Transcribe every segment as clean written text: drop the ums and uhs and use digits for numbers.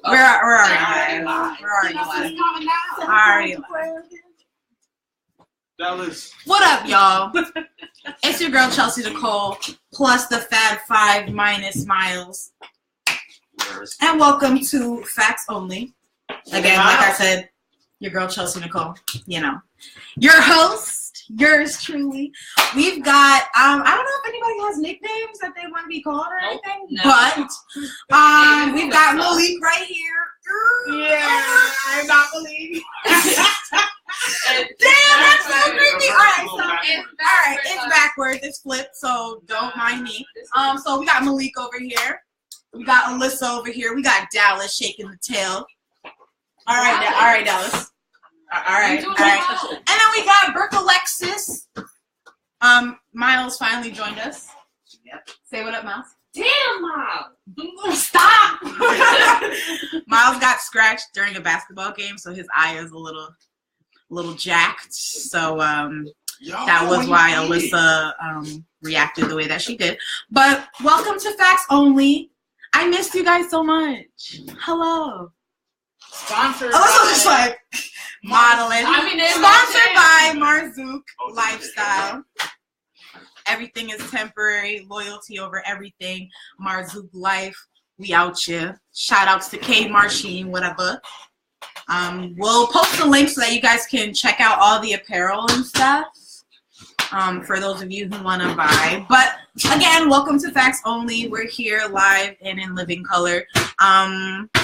We're already live. We're already live. Dallas. What up, y'all? It's your girl Chelsea Nicole plus the Fab Five minus Miles, and welcome to Facts Only. Again, like I said, your girl Chelsea Nicole. You know, your host, yours truly. We've got I don't know if anybody has nicknames that they want to be called or anything, but we've got Malik right here. Yeah, I'm not Malik. Damn, that's so creepy. All right, it's backwards, it's flipped, so don't mind me. So we got Malik over here, we got Alyssa over here, we got Dallas shaking the tail. All right, Dallas. All right. And then we got Brooke Alexis. Miles finally joined us. Yep. Say what up, Miles. Damn, Miles. Stop. Miles got scratched during a basketball game, so his eye is a little jacked. So that was why Alyssa reacted the way that she did. But welcome to Facts Only. I missed you guys so much. Hello. Sponsored. Alyssa just like modeling. Sponsored by Marzouk Lifestyle. Everything is temporary. Loyalty over everything. Marzouk Life. We out here. Shout outs to K Marsheen, whatever. We'll post the link so that you guys can check out all the apparel and stuff. For those of you who want to buy. But again, welcome to Facts Only. We're here live and in living color.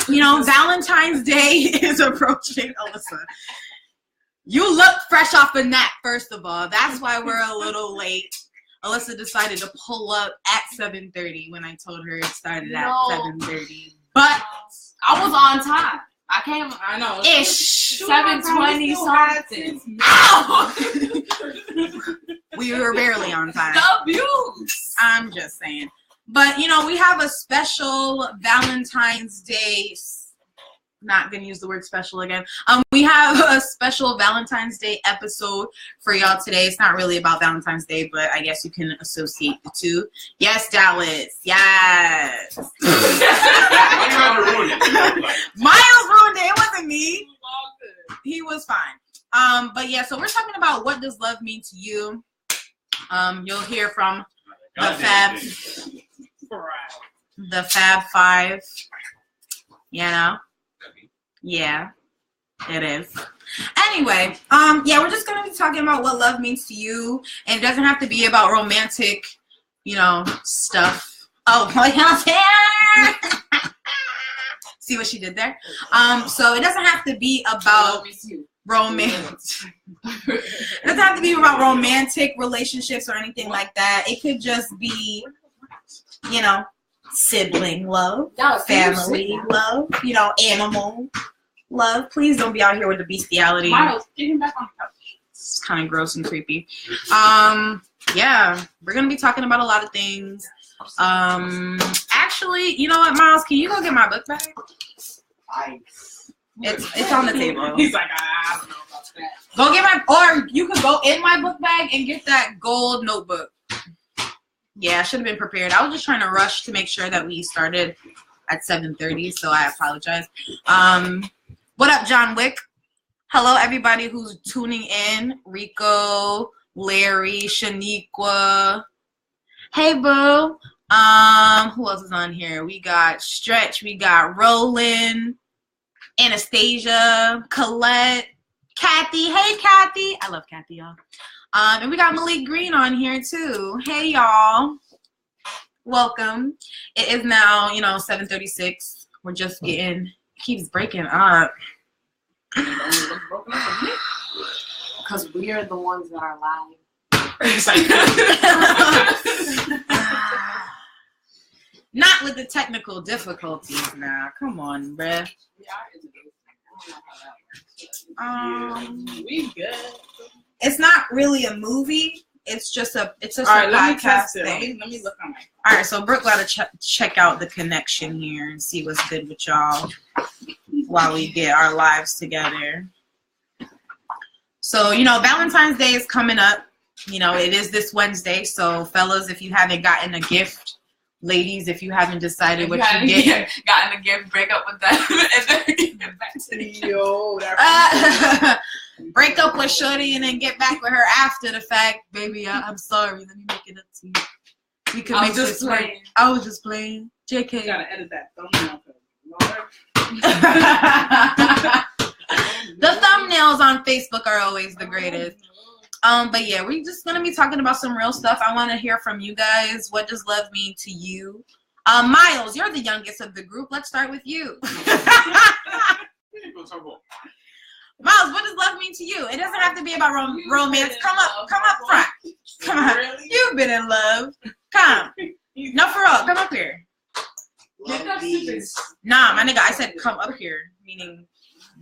You know, Valentine's Day is approaching. Alyssa, you look fresh off a nap, first of all. That's why we're a little late. Alyssa decided to pull up at 7:30 when I told her it started at 7:30. But I was on time. I came. I know. Ish. 7:20 something. Ow! We were barely on time. The abuse. I'm just saying. But, you know, we have a special Valentine's Day. Not going to use the word special again. We have a special Valentine's Day episode for y'all today. It's not really about Valentine's Day, but I guess you can associate the two. Yes, Dallas. Yes. Miles ruined it. It wasn't me. He was fine. But yeah, so we're talking about what does love mean to you. You'll hear from the Fab Five. You know? Yeah, it is. Anyway, yeah, we're just gonna be talking about what love means to you, and it doesn't have to be about romantic, you know, stuff. Oh, see what she did there? So it doesn't have to be about romance. It doesn't have to be about romantic relationships or anything like that. It could just be, you know, sibling love, family love, you know, animal love. Please don't be out here with the bestiality. Miles, get him back on the couch. It's kind of gross and creepy. Yeah, we're gonna be talking about a lot of things. Actually, you know what, Miles? Can you go get my book bag? It's on the table. He's like, I don't know about that. Go get or you could go in my book bag and get that gold notebook. Yeah, I should have been prepared. I was just trying to rush to make sure that we started at 7:30, so I apologize. What up, John Wick? Hello, everybody who's tuning in. Rico, Larry, Shaniqua. Hey, boo. Who else is on here? We got Stretch. We got Roland, Anastasia, Colette, Kathy. Hey, Kathy. I love Kathy, y'all. And we got Malik Green on here too. Hey y'all, welcome. It is now, you know, 7:36. We're just getting, keeps breaking up. Because we are the ones that are live. Not with the technical difficulties now. Come on, bruh. We good. It's not really a movie. It's just a right, podcast thing. Let me look on my phone. All right, so Brooke got to check out the connection here and see what's good with y'all while we get our lives together. So, you know, Valentine's Day is coming up. You know, it is this Wednesday. So, fellas, if you haven't gotten a gift ladies, if you haven't decided what you get, gotten a gift, break up with them, and then give it back to Yo, break up with shorty and then get back with her after the fact. Baby, I'm sorry. Let me make it up to you. We can make this work. I was just playing. JK. You gotta edit that thumbnail. The thumbnails on Facebook are always the greatest. But yeah, we're just gonna be talking about some real stuff. I want to hear from you guys. What does love mean to you? Miles, you're the youngest of the group. Let's start with you. Miles, what does love mean to you? It doesn't have to be about romance. Come up front. Come on. Really? You've been in love. Come. No, for real. Come up here. Nah, my nigga, I said come up here, meaning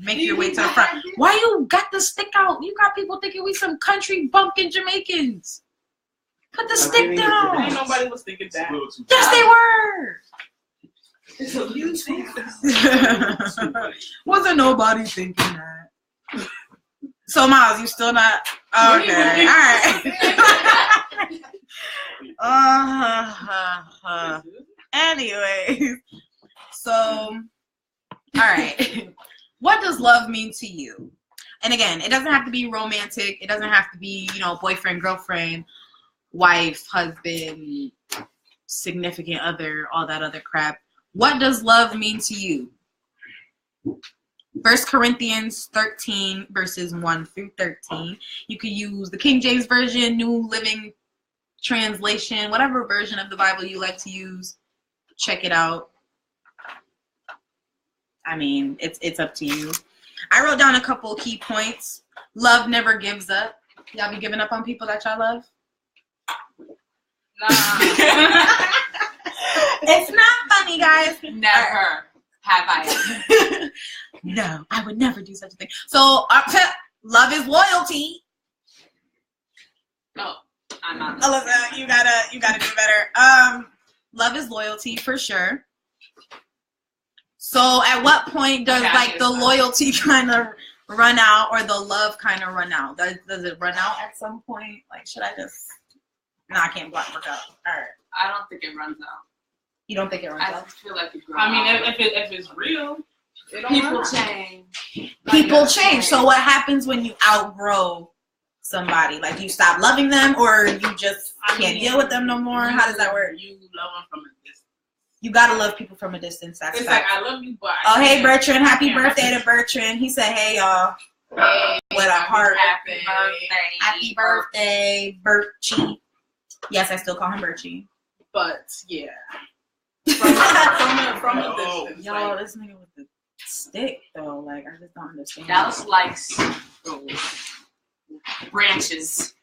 make your way to the front. Why you got the stick out? You got people thinking we some country bumpkin Jamaicans. Put the stick down. Ain't nobody was thinking that. Yes, they were. So you think that? Wasn't nobody thinking that. So Miles, you still not okay? All right. Anyways, so all right. What does love mean to you? And again, it doesn't have to be romantic. It doesn't have to be, boyfriend, girlfriend, wife, husband, significant other, all that other crap. What does love mean to you? 1 Corinthians 13 verses 1 through 13. You could use the King James Version, New Living Translation, whatever version of the Bible you like to use. Check it out. I mean, it's up to you. I wrote down a couple key points. Love never gives up. Y'all be giving up on people that y'all love? Nah. It's not funny, guys. Never have I. No, I would never do such a thing. So, love is loyalty. No, I'm not. Alyssa, you gotta do better. Love is loyalty for sure. So, at what point does the loyalty kind of run out, or the love kind of run out? Does it run out at some point? Like, should I just? No, I can't work out. All right. I don't think it runs out. You don't think it runs out? I feel like it grows out. If it's real, people change. People change. So what happens when you outgrow somebody? Like you stop loving them, or you just can't deal with them no more? How does that work? You love them from a distance. You gotta love people from a distance. That's it's like I love you, but hey Bertrand, happy birthday to Bertrand. He said, "Hey y'all." Hey, with a heart. Happy birthday, Berchie. Yes, I still call him Berchie. But yeah. From a distance. Y'all, this nigga with the stick though, like I just don't understand. Dallas likes branches.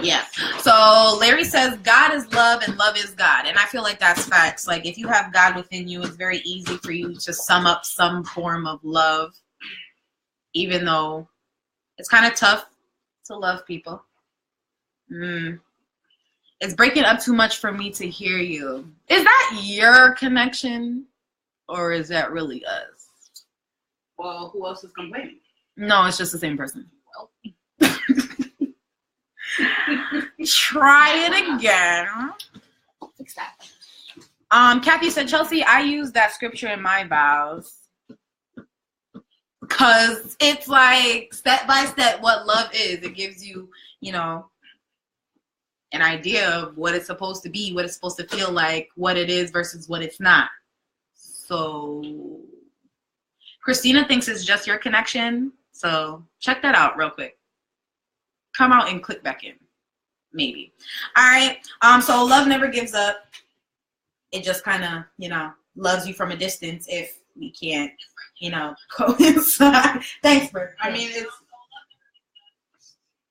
Yeah. So Larry says God is love and love is God, and I feel like that's facts. Like if you have God within you, it's very easy for you to sum up some form of love, even though it's kind of tough to love people. It's breaking up too much for me to hear you. Is that your connection, or is that really us? Well, who else is complaining? No, it's just the same person. Well, try it again. Fix that. Kathy said, Chelsea, I use that scripture in my vows. Because it's like step by step what love is. It gives you, an idea of what it's supposed to be, what it's supposed to feel like, what it is versus what it's not. So Christina thinks it's just your connection. So check that out real quick. Come out and click back in. Maybe. All right. So love never gives up. It just kind of, loves you from a distance if we can't, go inside. Thanks, Brooke. I mean,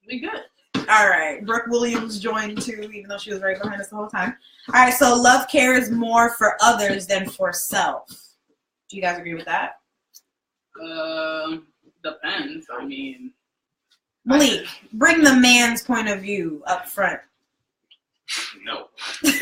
we good. All right. Brooke Williams joined too, even though she was right behind us the whole time. All right. So love cares more for others than for self. Do you guys agree with that? Depends. I mean, Malik, bring the man's point of view up front. No. Yo, what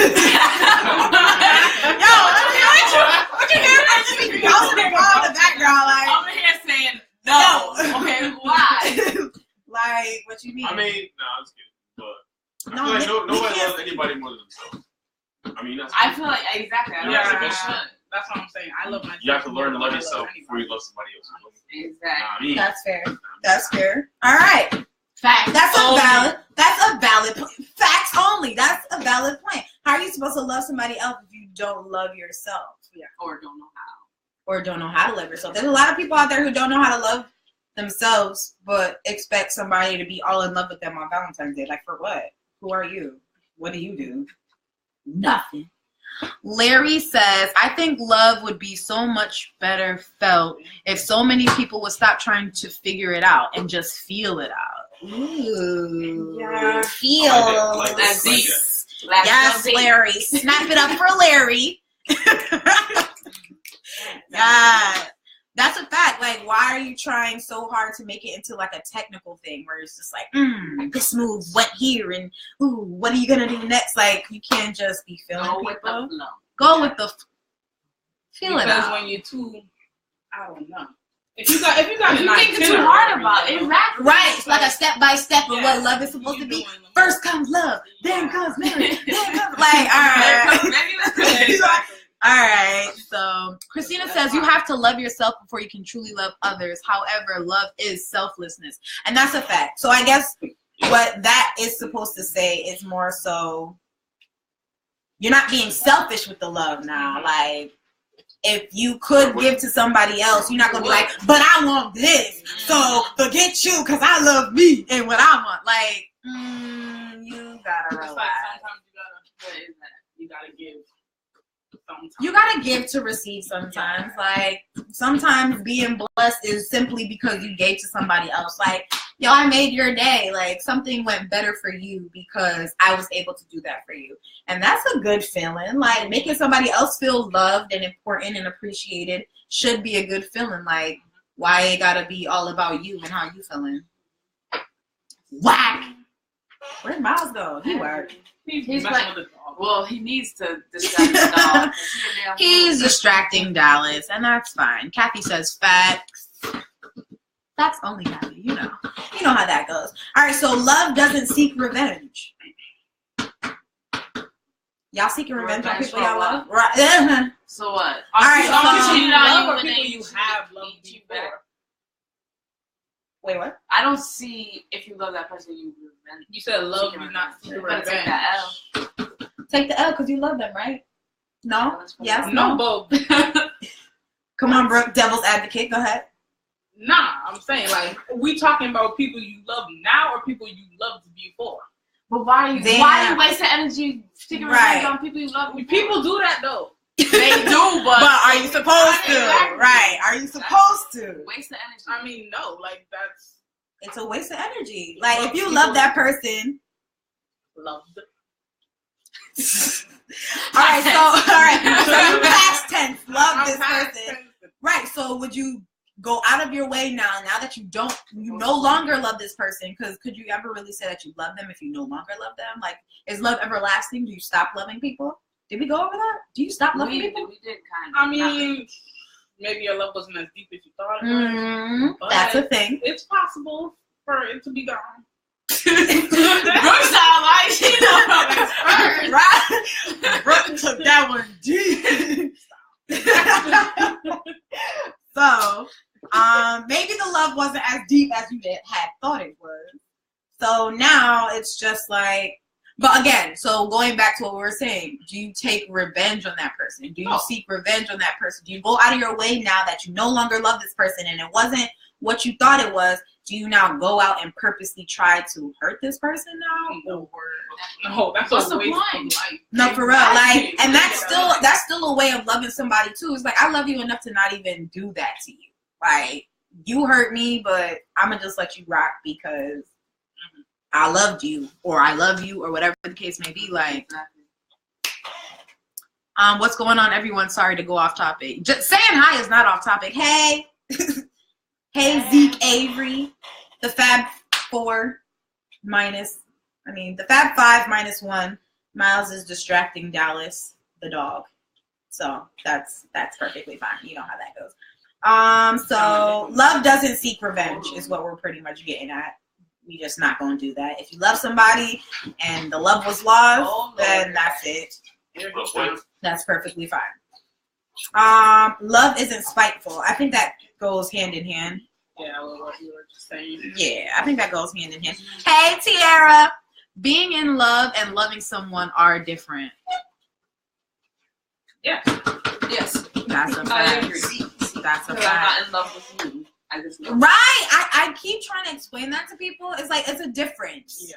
you hear? I just be yelling in the background like. I'm here saying no. Okay, why? Like, what you mean? I mean, no, I'm just kidding. But no I feel like no one loves anybody more than themselves. I mean, that's. I feel like exactly. I don't Yeah. think we should. That's what I'm saying. I love myself. You have to learn to love I yourself anybody. before you love somebody else. Exactly. Me. That's fair. That's fair. All right. Facts. That's only. a valid facts only. That's a valid point. How are you supposed to love somebody else if you don't love yourself? Yeah. Or don't know how. Or don't know how to love yourself. There's a lot of people out there who don't know how to love themselves, but expect somebody to be all in love with them on Valentine's Day. Like, for what? Who are you? What do you do? Nothing. Larry says, I think love would be so much better felt if so many people would stop trying to figure it out and just feel it out. Ooh. Yeah. Feel. Like That's that. deep. Yes, Larry. Snap it up for Larry. Yeah. That's a fact. Like, why are you trying so hard to make it into like a technical thing where it's just like, this move went here and ooh, what are you gonna do next? Like, you can't just be feeling Go people. with the flow. Go with the feel it Because out. when you're too, I don't know. If you got an You think too itinerary, hard about it. you know, Exactly. Right, it's like a step by step of Yeah. what love is supposed you to be. doing them. First comes love, then comes marriage, then comes like, all Maybe right. that's good. Exactly. All right, so Christina says you have to love yourself before you can truly love others. However, love is selflessness, and that's a fact. So I guess what that is supposed to say is more so you're not being selfish with the love now. Like, if you could give to somebody else, you're not gonna be like, but I want this, so forget you because I love me and what I want. Like, you gotta It's relax. like sometimes What is that? you gotta give. Sometimes. You gotta give to receive sometimes. Like, sometimes being blessed is simply because you gave to somebody else. Like, yo, I made your day. Like, something went better for you because I was able to do that for you. And that's a good feeling. Like, making somebody else feel loved and important and appreciated should be a good feeling. Like, why it gotta be all about you and how you feeling? Whack! Where'd Miles go? He worked. He's He's messing like- with the dog. Well, he needs to distract the dog. He's distracting Dallas, and that's fine. Kathy says facts. Facts only, Kathy. You know how that goes. All right, so love doesn't seek revenge. Y'all seeking revenge on Revenge people for y'all what? love? Right. So what? All right, People so- you cheated on love you or and then people you have loved you before? back. Wait, what? I don't see if you love that person, you revenge. You said love Seeking me, not revenge. seek You better take revenge. that L. Take the L because you love them, right? No? Yes? No, both. Come on, Brooke. Devil's advocate. Go ahead. Nah, I'm saying like we talking about people you love now or people you loved before. But why are you wasting energy seeking revenge Right. on people you love? before? People do that though. They do, but are you supposed to? Exactly. Right. Are you supposed to? waste the energy. I mean, no, like that's It's a waste of energy. Like, if you love that person. loved. All right, so you past tense love I'm this past person. tense. Right, so would you go out of your way now that you no longer love this person? Because could you ever really say that you love them if you no longer love them? Like, is love everlasting? Do you stop loving people? Did we go over that? Do you stop loving people? We did kind of. I mean, maybe your love wasn't as deep as you thought it was. But That's a thing. It's possible for it to be gone. Brooke sound like she knows first. Right? Brooke took that one deep. So, maybe the love wasn't as deep as you had thought it was. So now it's just like, but again, so going back to what we were saying, do you take revenge on that person? Do you seek revenge on that person? Do you go out of your way now that you no longer love this person and it wasn't what you thought it was? Do you now go out and purposely try to hurt this person now? Or No, that's What's a the waste point? of life. no, for real. Like, Exactly. and that's still a way of loving somebody too. It's like, I love you enough to not even do that to you. Like, you hurt me, but I'm gonna just let you rock because I loved you, or I love you, or whatever the case may be. Like, what's going on, everyone? Sorry to go off topic. Just saying hi is not off topic. Hey, hey, Zeke Avery, the Fab 4 minus. The Fab 5 minus 1. Miles is distracting Dallas, the dog. So that's perfectly fine. You know how that goes. So love doesn't seek revenge is what we're pretty much getting at. We just not gonna do that. If you love somebody and the love was lost, then that's it. That's perfectly fine. Love isn't spiteful. I think that goes hand in hand. Yeah, what you were just saying. Yeah, I think that goes hand in hand. Hey, Tiara. Being in love and loving someone are different. Yeah. Yes. That's a I fact. agree. That's a I'm fact. not in love with you. I just know. Right. I keep trying to explain that to people. It's like, it's a difference. Yeah.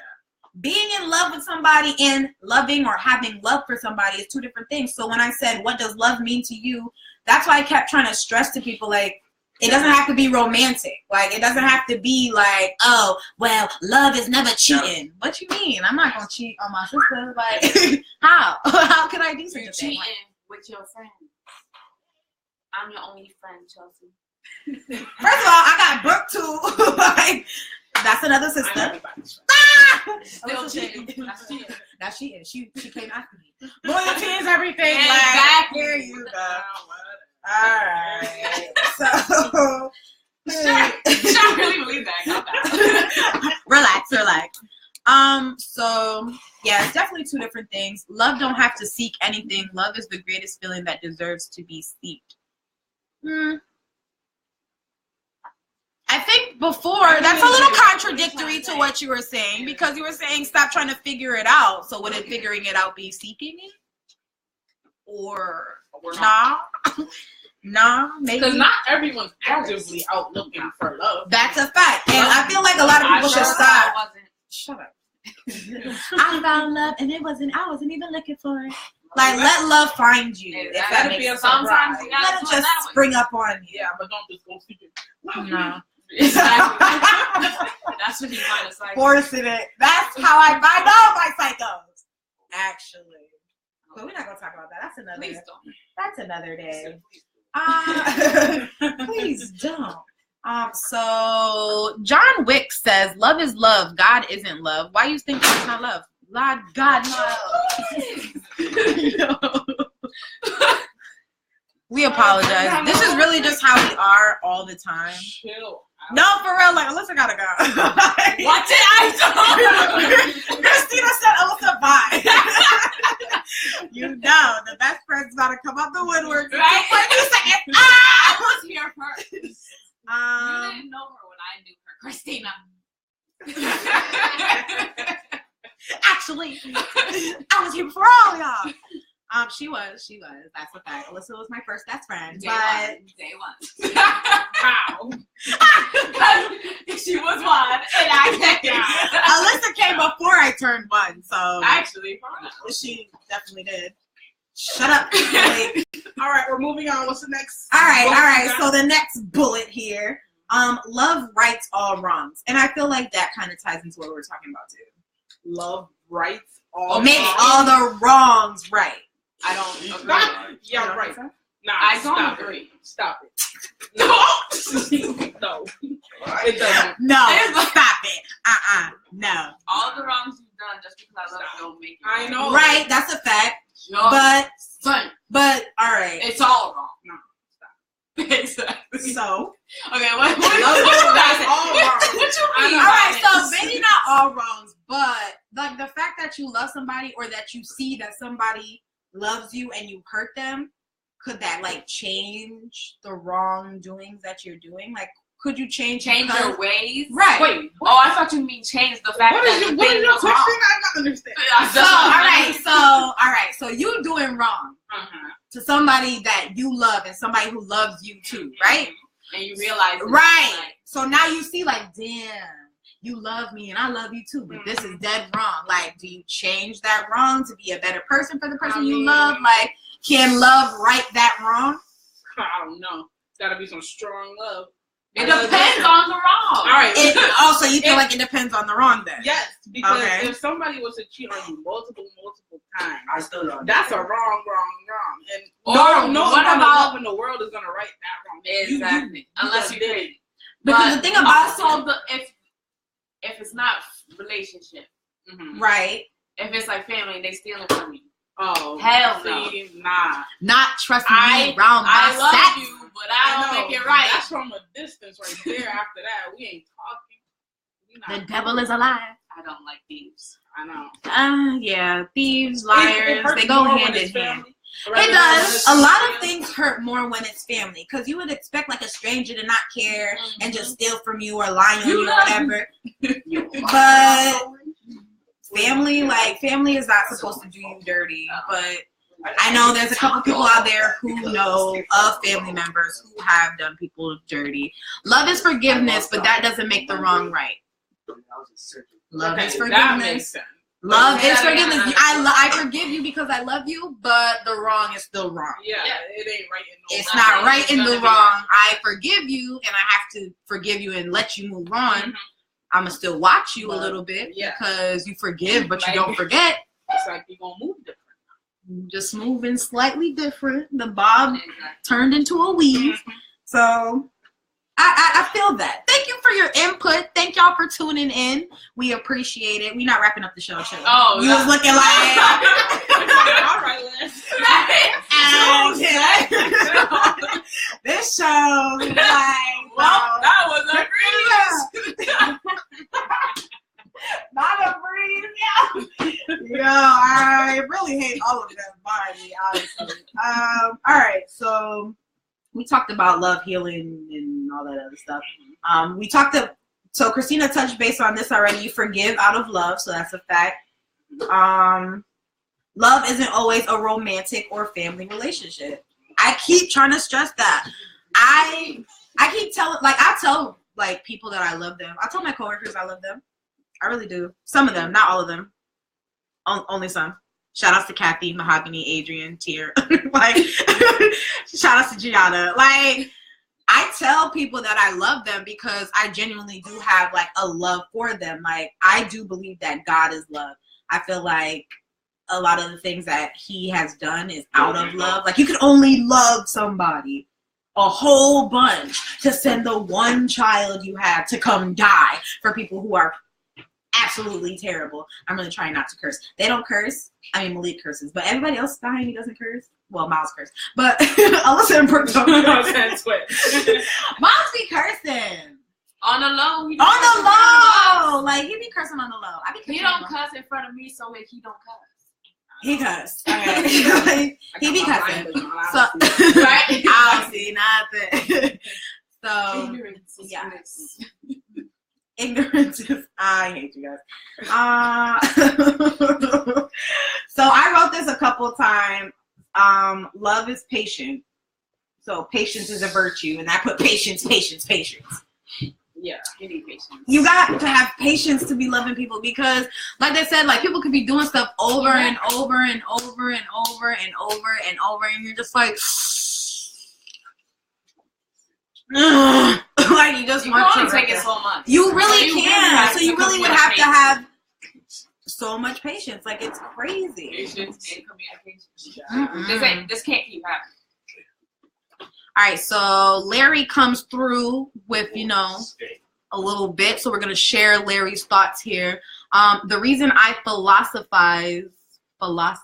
Being in love with somebody and loving or having love for somebody is two different things. So when I said, what does love mean to you? That's why I kept trying to stress to people, like, it doesn't have to be romantic. Like, it doesn't have to be like, oh, well, love is never cheating. What you mean? I'm not going to cheat on my sister. Like, how? How can I do such a thing? Cheating with your friend. I'm your only friend, Chelsea. First of all, I got Brooke too. Like, that's another sister. Still cheating. That's cheating. Now she is. She came after me. Loyalty is everything. Exactly. Like, here you go. All right. So, Sure, really believe that. relax. So yeah, it's definitely two different things. Love don't have to seek anything. Love is the greatest feeling that deserves to be seeked. I think before, that's a little contradictory to what you were saying, because you were saying stop trying to figure it out. So would it figuring it out be seeking it? Or nah? Nah, maybe. Because not everyone's actively out looking for love. That's a fact. And I feel like a lot of people should stop. Shut up. I found love and I wasn't even looking for it. Like, let love find you. If that makes sense. Sometimes you Let it just spring up on you. Yeah, but don't just go seek it. No. Exactly. That's what you find a psycho. Forcing it. That's how I find out my psychos. Actually. But we're not gonna talk about that. That's another. Please don't. That's another day. Please don't. So John Wick says, "Love is love. God isn't love. Why you think it's not love? God no." We apologize. This is really just how we are all the time. Chill. No, for real. Like, Alyssa gotta go. What did I do? Christina said, "Alyssa, bye." You know, the best friend's about to come up the woodwork. Right? For 2 seconds. I was here first. You didn't know her when I knew her, Christina. Actually, I was here before all y'all. She was. That's a fact. Alyssa was my first best friend. Day one. How? She was one, and I came. Alyssa came before I turned 1, so Actually, she definitely did. Shut up. Like, all right, we're moving on. What's the next? all right. So the next bullet here. Love rights all wrongs, and I feel like that kind of ties into what we were talking about too. Love rights all. Makes all the wrongs right. I don't agree. Yeah, right. Nah, I don't agree. Stop it. No. No. It doesn't. No, stop it. No. All the wrongs you've done just because I love you don't make it. I know. Right, that's a fact. But all right. It's all wrong. No, stop. Exactly. So Okay, what That's all wrong. What you mean? all right, so maybe not all wrongs, but like the fact that you love somebody or that you see that somebody loves you and you hurt them, could that like change the wrongdoings that you're doing? Like, could you change your ways? Right. Wait. Oh, I thought you mean change the fact What is your question? I'm not understanding. All right. So you doing wrong Uh-huh. to somebody that you love and somebody who loves you too, right? And you realize Right. Like, So now you see, like, damn, you love me and I love you too, but this is dead wrong. Like, do you change that wrong to be a better person for the person you love? Like, can love right that wrong? I don't know. Gotta be some strong love. it depends on the wrong. All right. Also, you feel like it depends on the wrong then? Yes, because Okay. if somebody was to cheat on you multiple times, I still don't. that's a wrong. And Or no what amount of about- love in the world is gonna right that wrong. Exactly. Unless you did did. Because the thing about also if it's not relationship, right, if it's like family and they stealing from you, Oh, hell no. see, nah. not trusting me around my I love sex. you, but I don't know, make it right. That's from a distance right there. After that, we ain't talking. The devil is alive. I don't like thieves. I know. Yeah, thieves, liars, they go hand in hand. It does. A lot of things hurt more when it's family, because you would expect like a stranger to not care and just steal from you or lie on you or whatever. But family is not supposed to do you dirty. But I know there's a couple people out there who know of family members who have done people dirty. Love is forgiveness, but that doesn't make the wrong right. Love is forgiveness. Love is forgiveness. I forgive you because I love you, but the wrong is still wrong. Yeah, it ain't right in the wrong. It's not right in the wrong. I forgive you, and I have to forgive you and let you move on. Mm-hmm. I'm going to still watch you a little bit because you forgive, but you don't forget. It's like you're going to move different. Just moving slightly different. The bob turned into a weave. Mm-hmm. So I feel that. Thank you for your input. Thank y'all for tuning in. We appreciate it. We're not wrapping up the show, too. Oh, you was looking like all right, Liz. This show is like, well, that was a breeze. Not a breeze, Yo, I really hate all of that body, honestly. All right, so we talked about love, healing, and all that other stuff. So Christina touched base on this already. You forgive out of love, so that's a fact. Love isn't always a romantic or family relationship. I keep trying to stress that. I keep telling, I tell people that I love them. I tell my coworkers I love them. I really do. Some of them, not all of them. Only some. Shout outs to Kathy, Mahogany, Adrian, Tier. Shout outs to Gianna. I tell people that I love them because I genuinely do have a love for them. I do believe that God is love. I feel like a lot of the things that he has done is out of love. You can only love somebody a whole bunch to send the one child you have to come die for people who are absolutely terrible. I'm really trying not to curse. They don't curse. I mean, Malik curses, but everybody else behind me doesn't curse. Well, Miles curse, but Alyssa and Brooke don't curse. Miles be cursing. On the low. On the low. He be cursing on the low. He don't cuss in front of me, so he don't cuss. He cuss. Okay. He be cussing. So I don't see nothing. So yes. Ignorance is, I hate you guys. So I wrote this a couple times. Love is patient. So patience is a virtue, and I put patience. Yeah, you need patience. You got to have patience to be loving people because, like they said, people could be doing stuff over and over and over and over and over and over, and you're just like, you just want to take it so much. You really can. So you really would have to have so much patience. It's crazy. Patience and communication. This can't keep happening. All right, so Larry comes through with, a little bit. So we're going to share Larry's thoughts here. The reason I philosophize. I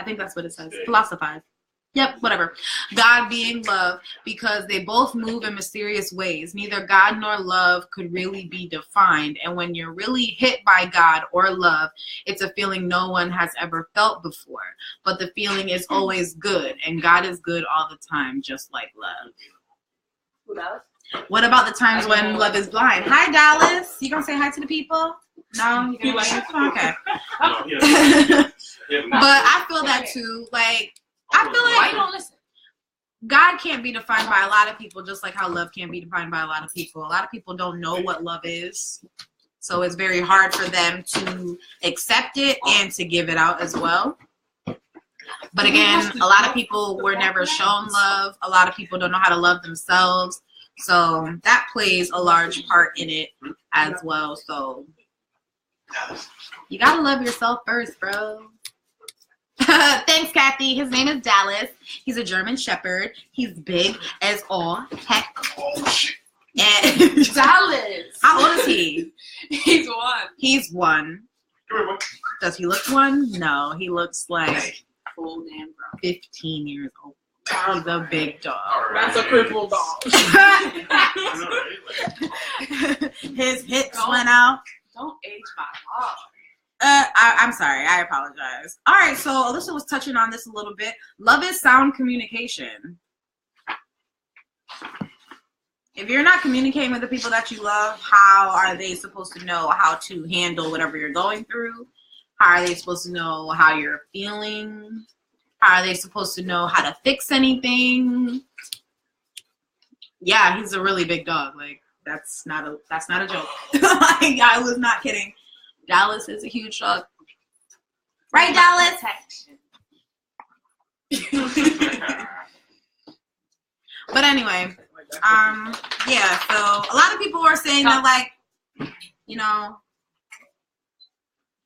think that's what it says. Philosophize. Yep, whatever. God being love, because they both move in mysterious ways. Neither God nor love could really be defined. And when you're really hit by God or love, it's a feeling no one has ever felt before. But the feeling is always good, and God is good all the time, just like love. Who knows? What about the times when love is blind? Hi, Dallas. You gonna say hi to the people? No? You gonna okay. But I feel that too. I feel why you don't listen? God can't be defined by a lot of people, just like how love can't be defined by a lot of people. A lot of people don't know what love is, so it's very hard for them to accept it and to give it out as well. But again, a lot of people were never shown love. A lot of people don't know how to love themselves, so that plays a large part in it as well. So you gotta love yourself first, bro. Thanks, Kathy. His name is Dallas. He's a German Shepherd. He's big as all heck. And Dallas. How old is he? He's one. He's one. Does he look one? No, he looks like full damn grown. 15 years old. He's a big dog. That's a crippled dog. His hips went out. Don't age my dog. I'm sorry. I apologize. All right, so Alyssa was touching on this a little bit. Love is sound communication. If you're not communicating with the people that you love, how are they supposed to know how to handle whatever you're going through? How are they supposed to know how you're feeling? How are they supposed to know how to fix anything? Yeah, he's a really big dog. Like, that's not a joke. Like, I was not kidding. Dallas is a huge dog. Right, Dallas? But anyway, yeah, so a lot of people were saying that, like, you know,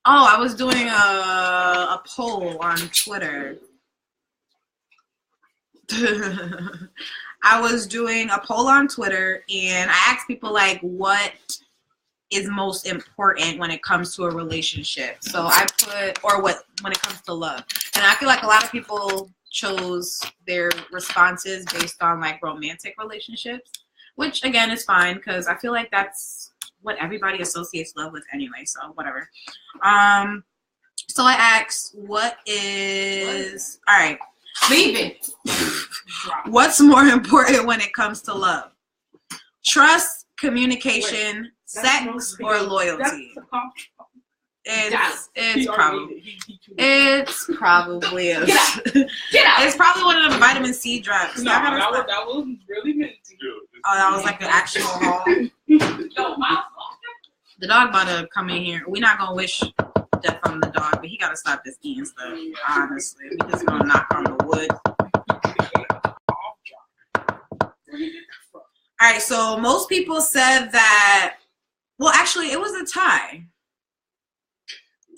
oh, I was doing a poll on Twitter. I was doing a poll on Twitter, and I asked people, like, what is most important when it comes to a relationship. So I put, or what, when it comes to love. And I feel like a lot of people chose their responses based on, like, romantic relationships, which, again, is fine, because I feel like that's what everybody associates love with anyway, so whatever. So I asked, all right, leave it. What's more important when it comes to love? Trust, communication, sex, or loyalty? It's probably it's probably one of the vitamin C drugs. No, that was really meant to you. Oh, that was like the actual haul. The dog about to come in here. We're not gonna wish death on the dog, but he gotta stop this eating stuff. Honestly, we just gonna knock on the wood. All right, so most people said that. Well, actually, it was a tie.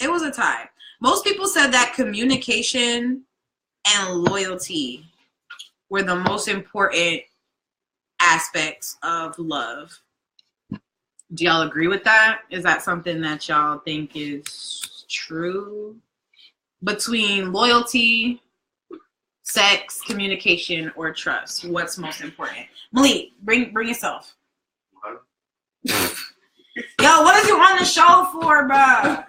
It was a tie. Most people said that communication and loyalty were the most important aspects of love. Do y'all agree with that? Is that something that y'all think is true? Between loyalty, sex, communication, or trust, what's most important? Malik, bring yourself. Yo, what is you on the show for, bruh?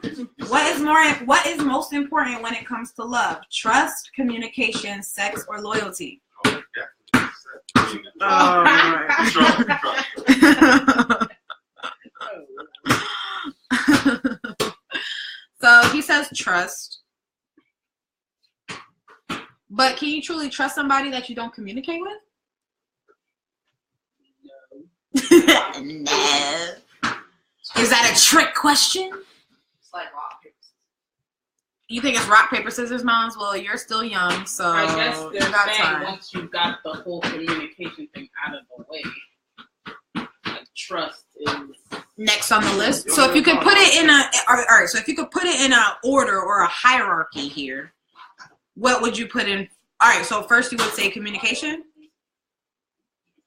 What is most important when it comes to love? Trust, communication, sex, or loyalty? So he says trust. But can you truly trust somebody that you don't communicate with? No. Is that a trick question? It's like rock, paper, scissors. You think it's rock, paper, scissors, moms? Well, you're still young, so I guess they're saying time. Once you got the whole communication thing out of the way, like trust is next on the list. So if you could put it in so if you could put it in a order or a hierarchy here, what would you put in? All right, so first you would say communication.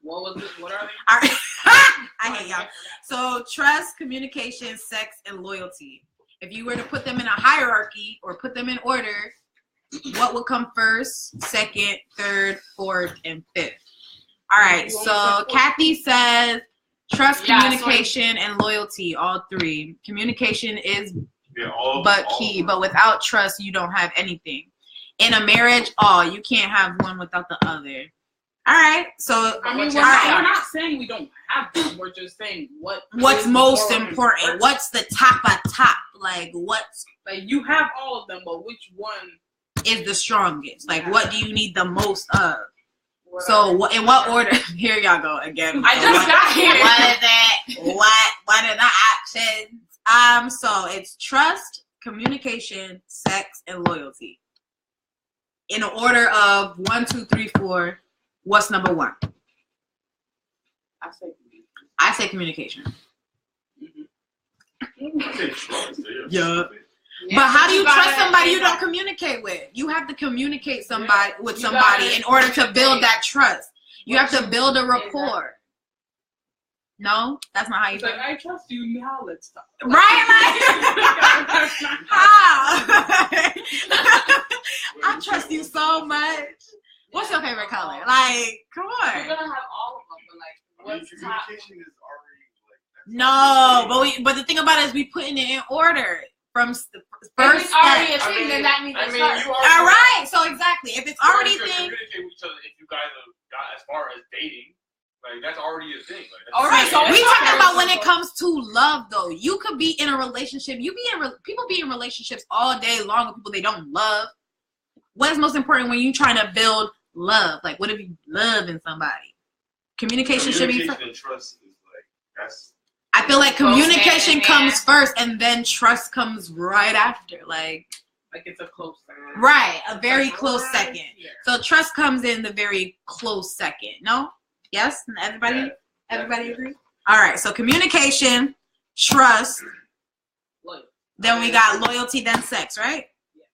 What was it? What are they? All right. I hate y'all. So trust, communication, sex, and loyalty. If you were to put them in a hierarchy or put them in order, what would come first, second, third, fourth, and fifth? All right. So Kathy says trust, communication, and loyalty, all three. Communication is key, but without trust, you don't have anything. In a marriage, you can't have one without the other. All right, so I mean, we're not saying we don't have them. We're just saying what's most important. What's the top of top? Like what's like you have all of them, but which one is the strongest? Like what do you need the most of? So in what order? Here y'all go again. I just got here. What is it? What are the options? So it's trust, communication, sex, and loyalty. In order of 1, 2, 3, 4. What's number one? I say communication. Yeah. But how do you trust somebody you don't communicate with? You have to communicate with somebody in order to build that trust. You have to build a rapport. No, that's not how you do it. I trust you. Now let's talk. Right? How? I trust you so much. What's your favorite color? Like, come on. We're gonna have all of them, but like, what's top? Communication is already like No, but the thing about it is we putting it in order from the first step. Already a thing, then that means it's all right. So exactly, if it's already a thing. Communicate with each other if you guys have got as far as dating. Like, that's already a thing. Like, all right, so we talking about when it comes to love, though. You could be in a relationship. People be in relationships all day long with people they don't love. What is most important when you're trying to build love? Like, what if you love in somebody? Communication should be first. And trust is like, that's. I feel like communication comes first, and then trust comes right after. Like it's a close second. Right, a very close second. Here. So trust comes in the very close second. No? Yes? Everybody agree? All right, so communication, trust, loyalty. Then we got loyalty, then sex, right? Yeah.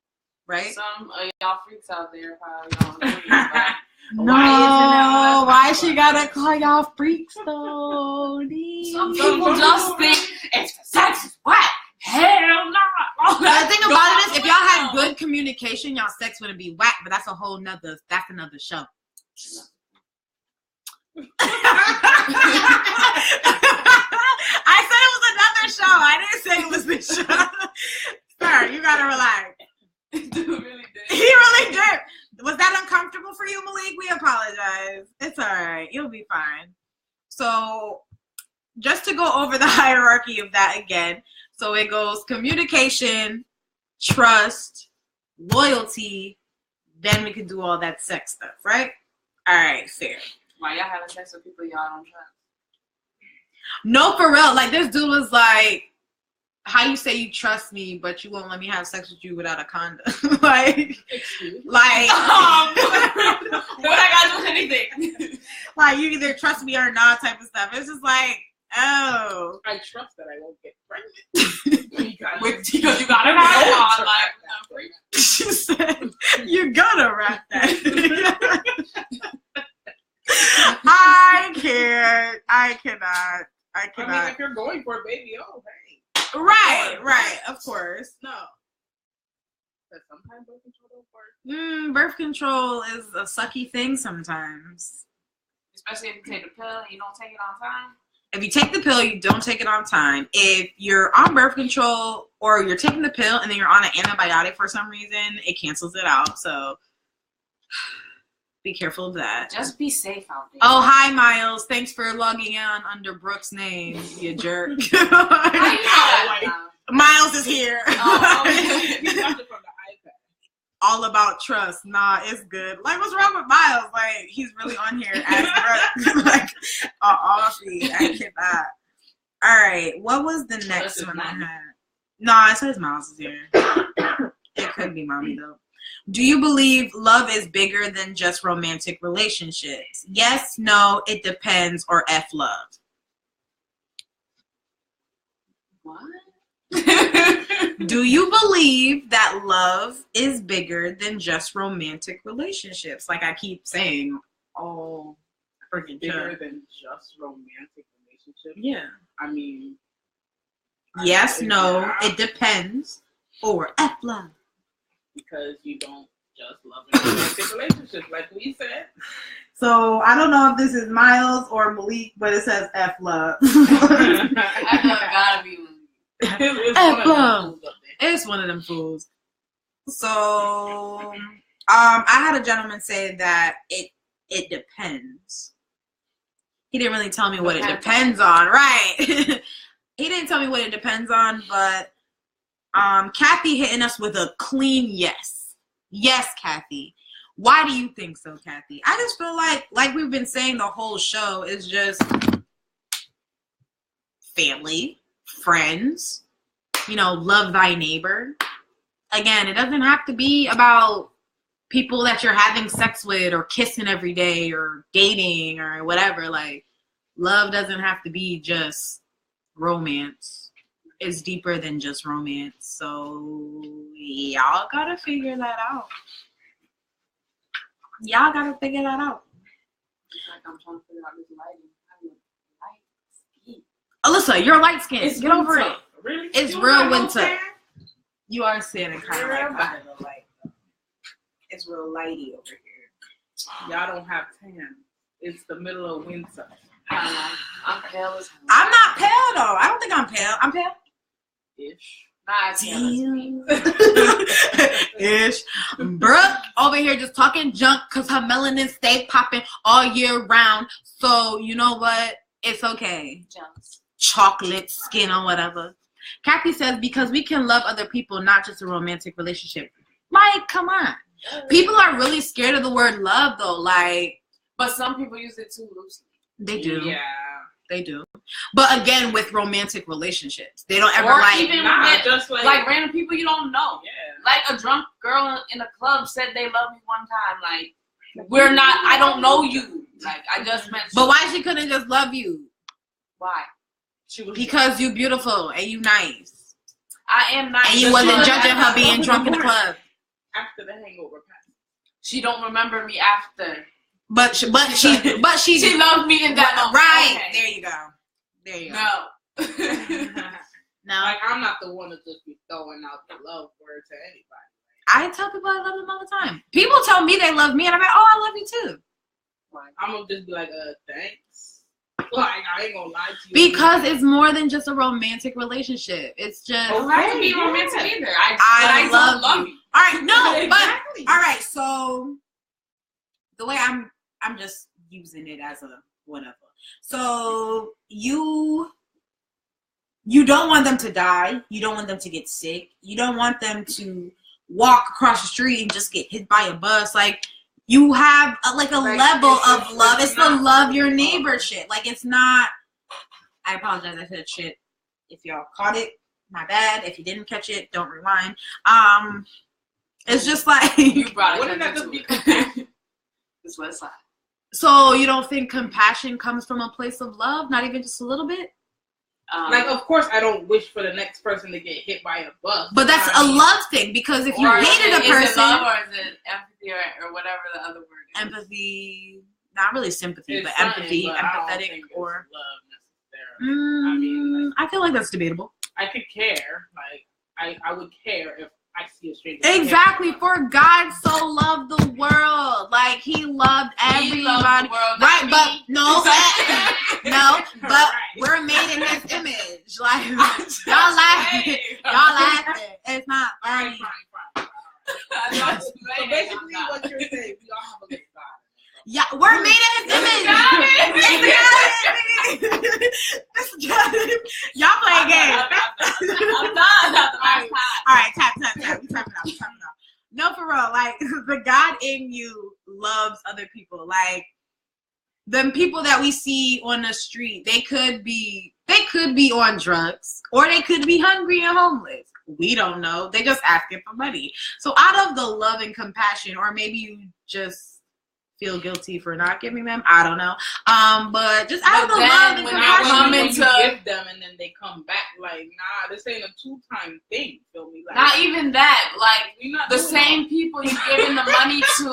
Right? Some of y'all freaks out there probably don't know. No, why she gotta call y'all freaks though? Some people just think if the sex is whack, hell no. The thing about it is, if y'all had good communication, y'all sex wouldn't be whack. But that's another show. I said it was another show. I didn't say it was this show. Sir, you gotta relax. Dude really did. He really did. Was that uncomfortable for you, Malik? We apologize. It's all right. You'll be fine. So, just to go over the hierarchy of that again. So, it goes communication, trust, loyalty. Then we can do all that sex stuff, right? All right, fair. Why y'all having sex with people y'all don't trust? No, for real. Like, this dude was like, how you say you trust me, but you won't let me have sex with you without a condom? What I gotta do with anything? Like, you either trust me or not type of stuff. It's just like, oh. I trust that I won't get pregnant. Because you gotta know. She said, you gotta wrap that. I can't. I cannot. I mean, if you're going for a baby, oh, hey. Right, of course. No. But sometimes birth control don't work. Birth control is a sucky thing sometimes. Especially if you take the pill and you don't take it on time. If you take the pill, you don't take it on time. If you're on birth control or you're taking the pill and then you're on an antibiotic for some reason, it cancels it out. So be careful of that. Just be safe out there. Oh, hi, Miles. Thanks for logging on under Brooke's name, you jerk. Miles is here. Oh, okay. He's watching from the iPad. All about trust. Nah, it's good. Like, what's wrong with Miles? Like, he's really on here as Brooke. Like, honestly, I cannot. All right, what was the next one I had? Nah, it says Miles is here. It could be Mommy, though. Do you believe love is bigger than just romantic relationships? Yes, no, it depends, or F love. What? Do you believe that love is bigger than just romantic relationships? Like I keep saying, all freaking bigger than just romantic relationships? Yeah. I mean. Yes, no, it depends, or F love. Because you don't just love in romantic relationships, like we said. So I don't know if this is Miles or Malik, but it says F love. F love gotta be Malik. F love. It's one of them fools. So I had a gentleman say that it depends. He didn't really tell me what it depends on, right? He didn't tell me what it depends on, but Kathy hitting us with a clean yes. Yes, Kathy. Why do you think so, Kathy? I just feel like we've been saying the whole show, is just family, friends, love thy neighbor. Again, it doesn't have to be about people that you're having sex with or kissing every day or dating or whatever. Like, love doesn't have to be just romance. It's deeper than just romance. So y'all gotta figure that out. Y'all gotta figure that out. It's like I'm trying to figure out this lighting. Alyssa, you're light skinned. Get over it. Really? It's real winter. You are standing kind of light. It's real lighty over here. Y'all don't have tan. It's the middle of winter. I'm pale as hell. I'm not pale though. I don't think I'm pale. I'm pale. Ish. Damn. Ish. Brooke over here just talking junk because her melanin stay popping all year round. So you know what? It's okay. Jealous. Chocolate skin or whatever. Kathy says because we can love other people, not just a romantic relationship. Like, come on. People are really scared of the word love though. Like, but some people use it too loosely. They do. Yeah. They do. But again, with romantic relationships, they don't ever or like. even just like random people you don't know. Yeah. Like a drunk girl in a club said they love me one time. Like we're not. I don't know you. Like I just met. But why she couldn't just love you? Why? She was Because you beautiful and you nice. I am nice. And you wasn't judging her being drunk in the club. after the hangover passed. She don't remember me after. But she She loved me in that moment. Right. Okay. There you go. There you go. No. No. Like I'm not the one to just be throwing out the love word to anybody. I tell people I love them all the time. People tell me they love me and I'm like, oh, I love you too. I'm gonna just be like, thanks. Like I ain't gonna lie to you. Because it's more than just a romantic relationship. It's just Don't have to be romantic either. I love you. All right, no, Exactly. but all right. So the way I'm just using it as a whatever. So you don't want them to die. You don't want them to get sick. You don't want them to walk across the street and just get hit by a bus. Like you have a level of love. It's the love your neighbor shit. Like it's not. I apologize. I said shit. If y'all caught it, my bad. If you didn't catch it, don't rewind. It's just like You brought it. Wouldn't that just be This West Side. So you don't think compassion comes from a place of love? Not even just a little bit? like, of course, I don't wish for the next person to get hit by a bus. But that's a love thing because if you Or hated a Is it person, love or is it empathy or whatever the other word is? empathy, not really sympathy, It's but something, empathy, but I don't empathetic, think it's or love necessarily. I mean, I feel like that's debatable. I could care. Like, I would care if I see a stranger. Exactly. For God so loved the world, like He loved everybody. He loved the world, Right, not but me. no, but Right. we're made in His image. Like y'all laughing, y'all laughing. It's not All right, funny. fine. So basically, what you're saying, we all have a little God. Yeah, we're made in His image. It's God. Y'all play a game. I'm done. All right, tap. We tapping out. We tapping out. No, for real. Like the God in you loves other people. Like the people that we see on the street, they could be on drugs or they could be hungry and homeless. We don't know. They just asking for money. So out of the love and compassion, or maybe you just feel guilty for not giving them. I don't know. But just out of the love and compassion. When you give them and then they come back, like, nah, this ain't a 2-time thing. Feel me? Like, Not even that. Like we not the doing same that. people you giving the money to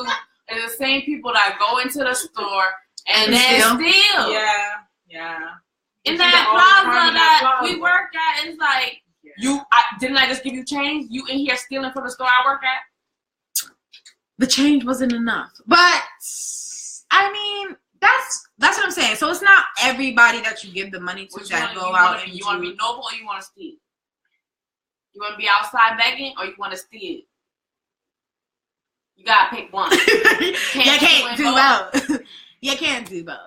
are the same people that go into the store and then steal. Yeah. In You see that all the time plaza in that plaza. we work at, it's like didn't I just give you change? You in here stealing from the store I work at? The change wasn't enough. But I mean, that's what I'm saying. So it's not everybody that you give the money to that go out and you want to be noble or you want to steal? You want to be outside begging or you want to steal? You gotta pick one. You can't do both. You can't do both.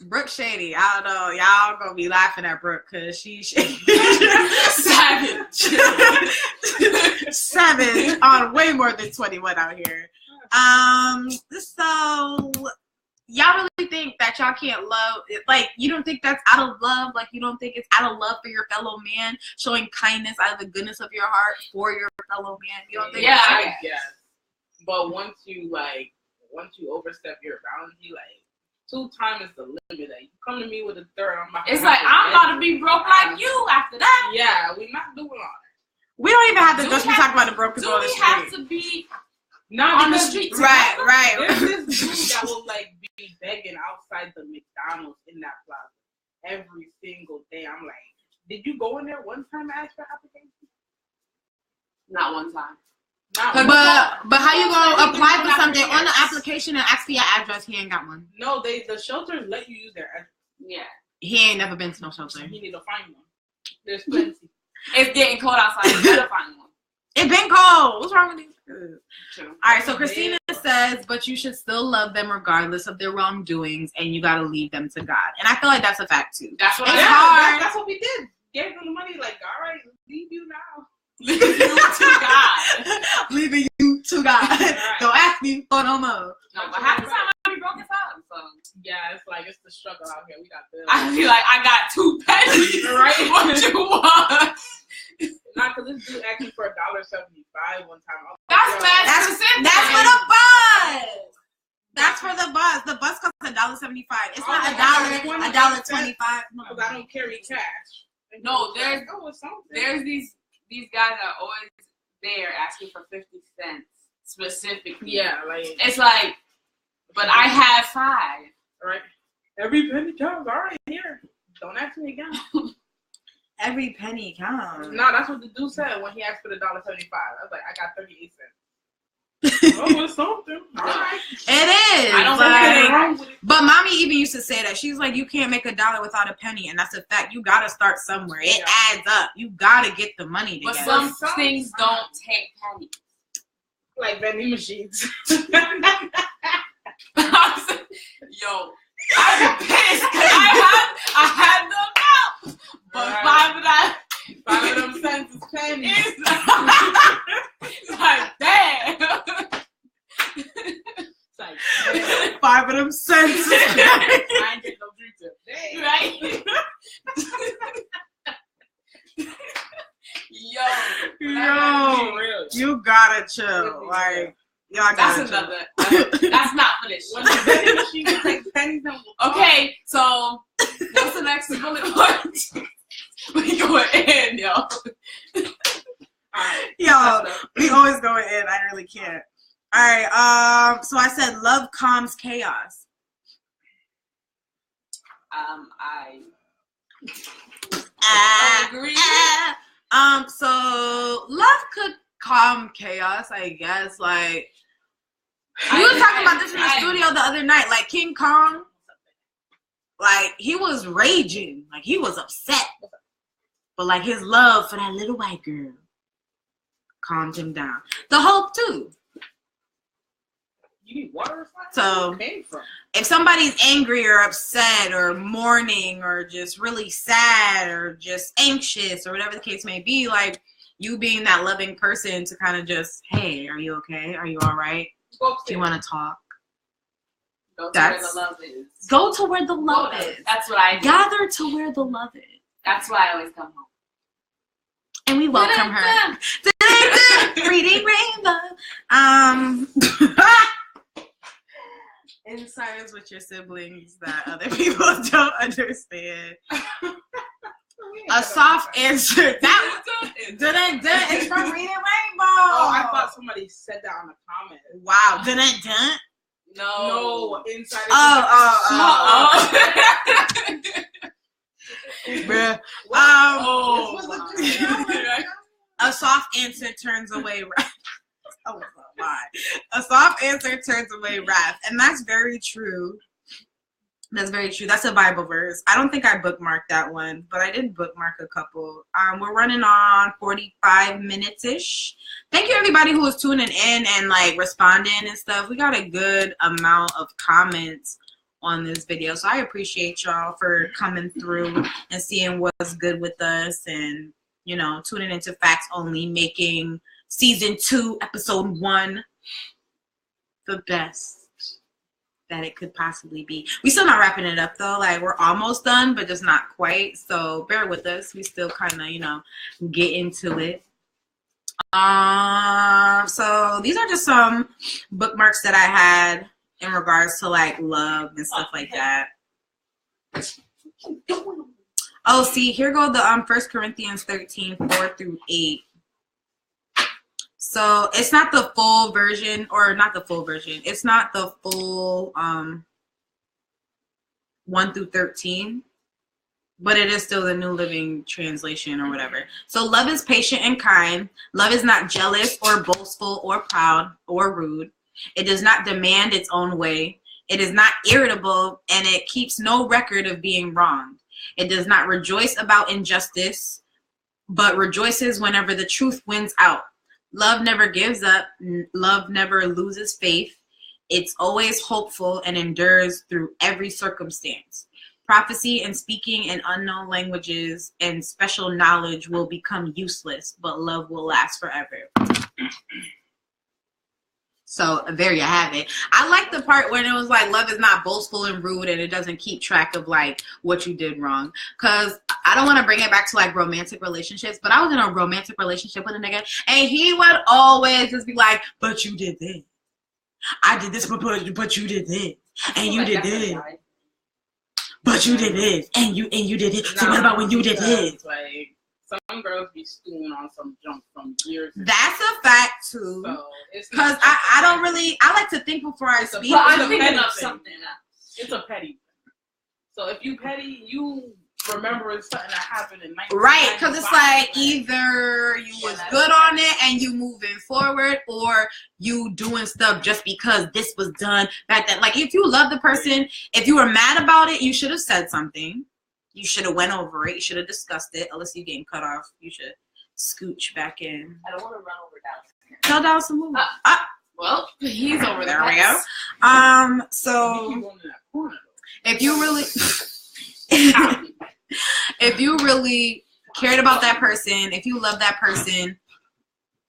Brooke shady. I don't know. Y'all gonna be laughing at Brooke because she's shady. Savage on way more than 21 out here. So y'all really think that y'all can't love? Like, you don't think that's out of love? Like, you don't think it's out of love for your fellow man, showing kindness out of the goodness of your heart for your fellow man? You don't think? Yeah, I guess. But once you overstep your boundary, like 2 times is the limit. Like, you come to me with a third, it's like I'm about to be broke like you after that. Yeah, we're not doing all that. We don't even have to just be talking about the broke people Do on the we street. have to be Not on the because- street? Right. There's this dude that will like be begging outside the McDonald's in that plaza every single day. I'm like, did you go in there one time to ask for application? Not one time. Not But how you gonna apply for something on the application? application and ask for your address. He ain't got one. No, the shelters let you use their address. Yeah. He ain't never been to no shelter. You need to find one. There's plenty. It's getting cold outside. You better find one. It been cold. What's wrong with these? True. All right, so Christina says, but you should still love them regardless of their wrongdoings, and you got to leave them to God. And I feel like that's a fact, too. That's what It's I hard. That's what we did. Gave them the money, like, all right, leave you now. leave you to God. Leaving you to God. Right. Don't ask me for no more. No, but half the time I be broke as hell. So Yeah, it's like, it's the struggle out here. We got bills. I be like, I got 2 pennies. Right? What you want? Not because this dude asked me for $1.75 one time. That's mad specific. That's for the bus. That's for the bus. The bus costs $1.75. It's not $1.25. Because I don't carry cash. No, there's something. these guys that are always there asking for 50 cents specifically. Yeah, like It's like, but I have 5. right. Every penny counts. All right, here. Don't ask me again. Every penny counts. No, that's what the dude said when he asked for the $1.75. I was like, I got 38 cents. Oh, it's something. All right. It is. I don't but, think anything wrong with it. but mommy even used to say that. She's like, you can't make $1 without a penny. And that's a fact. You got to start somewhere. It adds up. You got to get the money But together. some things don't take pennies. Like vending machines. Yo, I'm pissed because I had the amount, but Right. 5 5 of them cents is pennies. is like, damn. It's like, 5 of them cents. I ain't get no drink today. Right? Yo, Yo, you gotta chill. Like, y'all that's gotta chill. another. That's not for this When shit. the vending machine takes pennies, then we'll Okay, so what's the next bullet point? We going in, yo. Alright. Yo, we always going in. I really can't. All right. So I said love calms chaos. I agree. So love could calm chaos, I guess. Like we were talking about this in the studio the other night. Like King Kong, like he was raging, like he was upset, but like his love for that little white girl calmed him down. The Hope too. You need water? So Where it came from? if somebody's angry or upset or mourning or just really sad or just anxious or whatever the case may be, like you being that loving person to kind of just, hey, are you okay? Are you all right? Do you want to talk? Go to where the love is. Go to where the love is. That's what I do. Gather to where the love is. That's why I always come home. And we welcome her. Reading Rainbow. Insiders with your siblings that other people don't understand. A soft answer. That dun it's from Reading Rainbow. Oh, I thought somebody said that on the comment. Wow. Dun. No, inside. Bruh. A soft answer turns away wrath. Oh my! A soft answer turns away wrath, and that's very true. That's very true. That's a Bible verse. I don't think I bookmarked that one, but I did bookmark a couple. We're running on 45 minutes ish. Thank you everybody who was tuning in and like responding and stuff. We got a good amount of comments on this video, so I appreciate y'all for coming through and seeing what's good with us, and you know, tuning into Facts Only, making season 2, episode 1 the best that it could possibly be. We still not wrapping it up though. Like we're almost done, but just not quite. So bear with us. We still kind of, you know, get into it. So these are just some bookmarks that I had in regards to like love and stuff like that. Oh, see, here go the 1 Corinthians 13, 4-8. So it's not the full version, or not the full version. It's not the full 1-13, but it is still the New Living Translation or whatever. So love is patient and kind. Love is not jealous or boastful or proud or rude. It does not demand its own way. It is not irritable, and it keeps no record of being wronged. It does not rejoice about injustice, but rejoices whenever the truth wins out. Love never gives up. Love never loses faith. It's always hopeful and endures through every circumstance. Prophecy and speaking in unknown languages and special knowledge will become useless, but love will last forever. So there you have it. I like the part when it was like love is not boastful and rude and it doesn't keep track of like what you did wrong. Because I don't want to bring it back to like romantic relationships, but I was in a romantic relationship with a nigga and he would always just be like, but you did this. I did this, but you did this. And you did this. But you did this. And you did it. So what about when you did this? Like, some girls be stewing on some junk from years ago. That's a fact too. Because so I don't really, I like to think before I speak. I'm thinking of something else. It's a petty thing. So if you petty, you remembering something that happened in 1995. Right, because it's like either you was good on it and you moving forward, or you doing stuff just because this was done back then. Like if you love the person, if you were mad about it, you should have said something. You should have went over it. You should have discussed it. Unless you're getting cut off, you should scooch back in. I don't want to run over Dallas. Tell Dallas to move. Well, he's over there. There we go. So if you really, if you really cared about that person, if you love that person,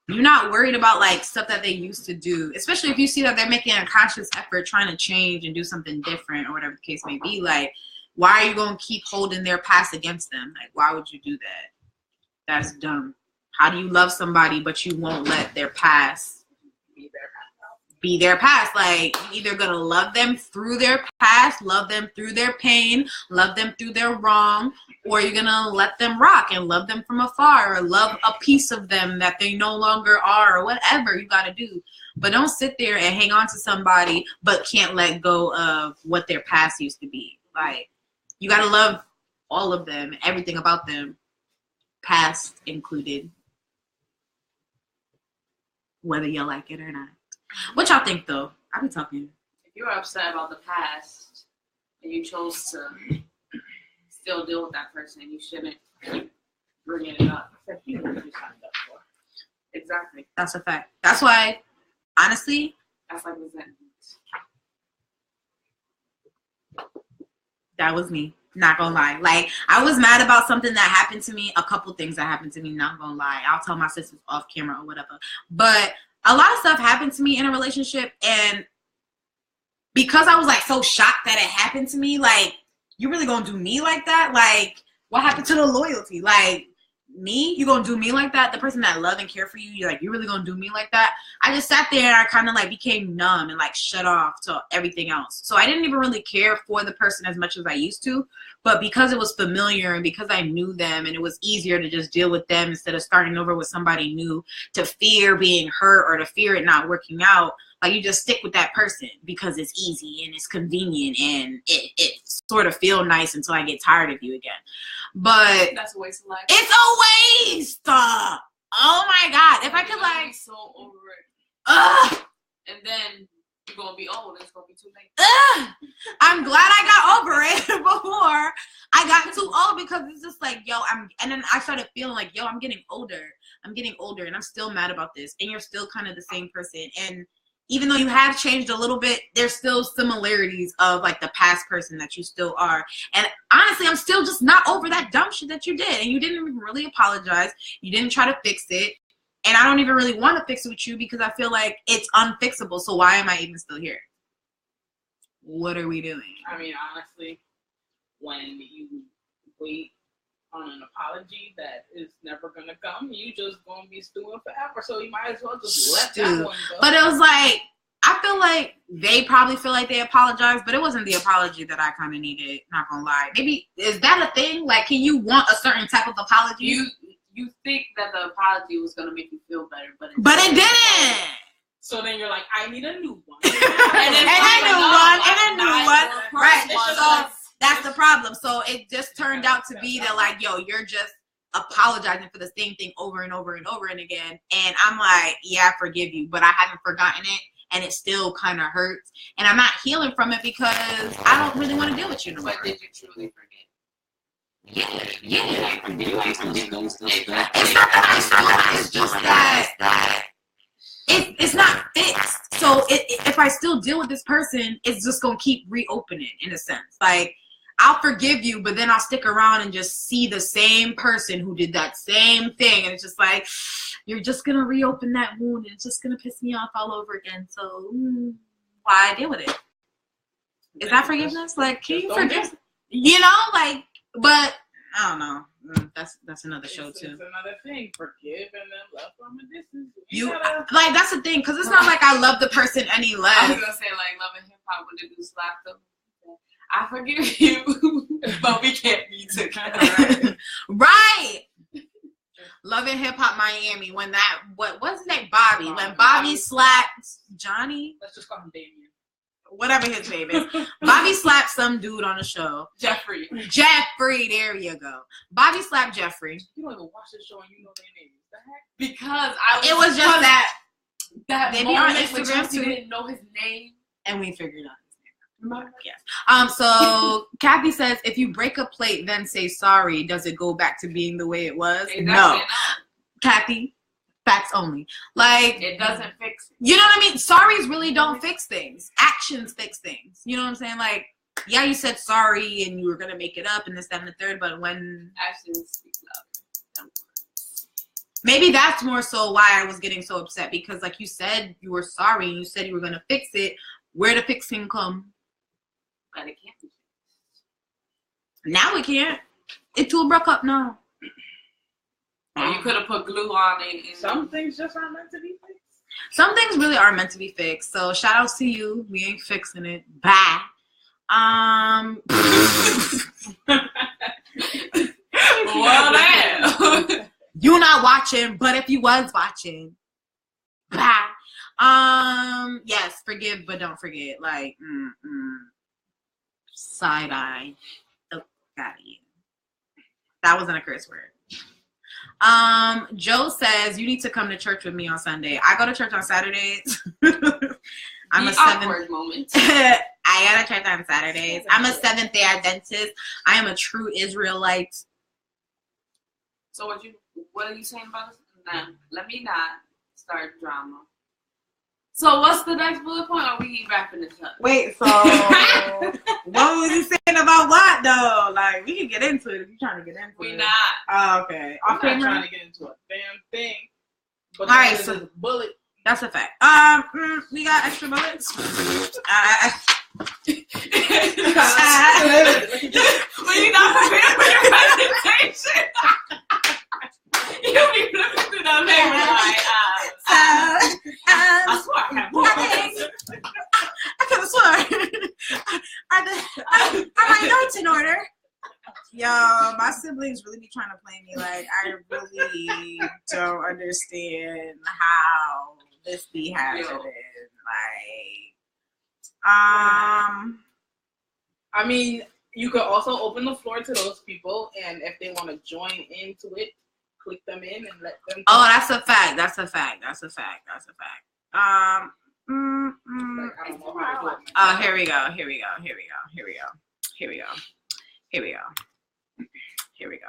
you're not worried about like stuff that they used to do. Especially if you see that they're making a conscious effort trying to change and do something different or whatever the case may be. Like, why are you going to keep holding their past against them? Like, why would you do that? That's dumb. How do you love somebody, but you won't let their past be their past? Like, you're either going to love them through their past, love them through their pain, love them through their wrong, or you're going to let them rock and love them from afar, or love a piece of them that they no longer are, or whatever you got to do. But don't sit there and hang on to somebody, but can't let go of what their past used to be. Like, you got to love all of them, everything about them, past included, whether you like it or not. What y'all think, though? I be talking. If you're upset about the past and you chose to still deal with that person, you shouldn't keep bringing it up. Exactly. That's a fact. That's why, honestly, that's like resentment. That was me. Not gonna lie. Like, I was mad about something that happened to me. A couple things that happened to me. Not gonna lie. I'll tell my sisters off camera or whatever. But a lot of stuff happened to me in a relationship. And because I was like so shocked that it happened to me, like, you really gonna do me like that? Like, what happened to the loyalty? Like, me? You gonna do me like that? The person that love and care for you, you're like, you really gonna do me like that? I just sat there and I kind of like became numb and like shut off to everything else. So I didn't even really care for the person as much as I used to. But because it was familiar and because I knew them and it was easier to just deal with them instead of starting over with somebody new, to fear being hurt or to fear it not working out, like, you just stick with that person because it's easy and it's convenient and it sort of feel nice until I get tired of you again. But that's a waste of life. It's a waste. Oh my God. If I could like be so over it. And then you're gonna be old. It's gonna be too late. I'm glad I got over it before I got too old, because it's just like, yo, and then I started feeling like, yo, I'm getting older and I'm still mad about this. And you're still kind of the same person. And even though you have changed a little bit, there's still similarities of like the past person that you still are. And honestly, I'm still just not over that dumb shit that you did. And you didn't even really apologize. You didn't try to fix it. And I don't even really want to fix it with you because I feel like it's unfixable. So why am I even still here? What are we doing? I mean, honestly, when you wait on an apology that is never going to come, you just going to be stewing forever. So you might as well just let that one go. But it was like, I feel like they probably feel like they apologized, but it wasn't the apology that I kind of needed. Not going to lie. Maybe, is that a thing? Like, can you want a certain type of apology? You think that the apology was going to make you feel better, but it didn't. So then you're like, I need a new one. and a new one. Right. So that's the problem. So it just turned out to be that, like, yo, you're just apologizing for the same thing over and over and over and again. And I'm like, yeah, I forgive you, but I haven't forgotten it. and it still kind of hurts. And I'm not healing from it because I don't really want to deal with you no more. But did you truly forget? Yeah. It's not that it's just that it's not fixed. So if I still deal with this person, it's just gonna keep reopening in a sense. Like, I'll forgive you, but then I'll stick around and just see the same person who did that same thing, and it's just like, you're just gonna reopen that wound, and it's just gonna piss me off all over again. So why deal with it? Is that forgiveness? Like, can you forgive? You know, like. But I don't know. That's another show too. It's another thing. Forgive and then love from a distance. Like, that's the thing, because it's not like I love the person any less. I was gonna say like Love and Hip Hop when the dude slapped them. I forgive you, but we can't be together. Right. Love and Hip Hop Miami, when that what's his name? Bobby. When Bobby slapped Johnny. Let's just call him Damien. Whatever his name is. Bobby slapped some dude on the show. Jeffrey, there you go. Bobby slapped Jeffrey. You don't even watch the show and you know their names. The heck? Because it was just that they be on moment Instagram when too. didn't know his name, and we figured out his name. Yes. So Kathy says, if you break a plate, then say sorry. Does it go back to being the way it was? Exactly. No. Kathy, facts only. Like, it doesn't fix it. You know what I mean? Sorries really don't fix things. Actions fix things. You know what I'm saying? Like, yeah, you said sorry and you were gonna make it up and this, that, and the third, but when actions speak louder. Maybe that's more so why I was getting so upset, because like you said, you were sorry and you said you were gonna fix it. Where the fixing come? But it can't be fixed. Now it can't. It too broke up now. Or you could have put glue on it. And some things just aren't meant to be fixed. Some things really are meant to be fixed. So shout out to you. We ain't fixing it. Bye. Well, damn. You not watching, but if you was watching, bye. Yes, forgive but don't forget. Like, side eye. Oh, got you. That wasn't a curse word. Joe says you need to come to church with me on Sunday. I go to church on Saturdays. I'm a awkward moment. I go to church on Saturdays. I'm a Seventh-day Adventist. I am a true Israelite. So what are you saying about this? Nah, let me not start drama. So what's the next bullet point? Or we wrapping this up? Wait, so what was you saying about what though? Like, we can get into it if you're trying to get into it. We not. Oh, okay. I'm not trying to get into a damn thing. But all right, so bullet. That's a fact. We got extra bullets. When you're not prepared for your presentation. You don't even look through that paper. I swear I have more. I could have sworn. Are my notes in order? Yo, my siblings really be trying to play me. Like, I really don't understand how this be happening. Like, I mean, you could also open the floor to those people, and if they want to join into it, click them in and let them. Oh, that's a fact. That's a fact. That's a fact. That's a fact. Here we go. Here we go. Here we go. Here we go. Here we go. Here we go. Here we go.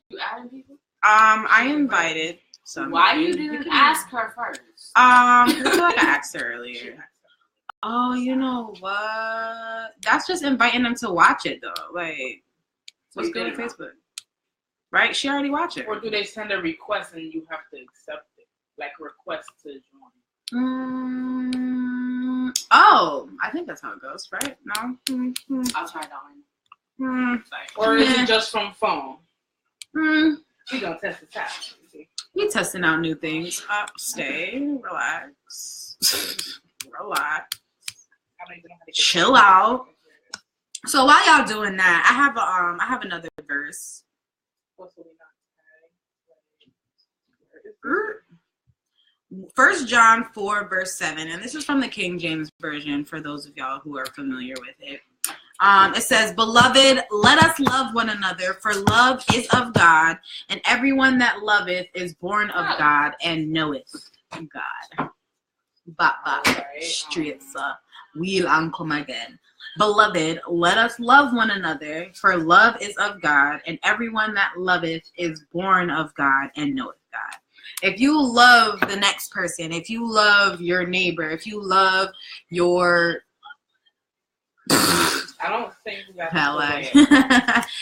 You adding people? I invited some. Why you didn't ask her first? I feel like I asked her earlier. Oh, you know what? That's just inviting them to watch it though. Like, let's go to Facebook. Right? She already watched it. Or do they send a request and you have to accept it? Like request to join. Oh, I think that's how it goes, right? No? I'll try that one. Or is it just from phone? We're gonna test this out. We testing out new things. Stay, relax. Relax. Chill out. So while y'all doing that, I have another verse. 1 John 4 verse 7, and this is from the King James Version for those of y'all who are familiar with it. It says, "Beloved, let us love one another, for love is of God, and everyone that loveth is born of God and knoweth God." Streets will come again. Beloved, let us love one another, for love is of God, and everyone that loveth is born of God and knoweth God. If you love the next person, if you love your neighbor, if you love your I don't think that's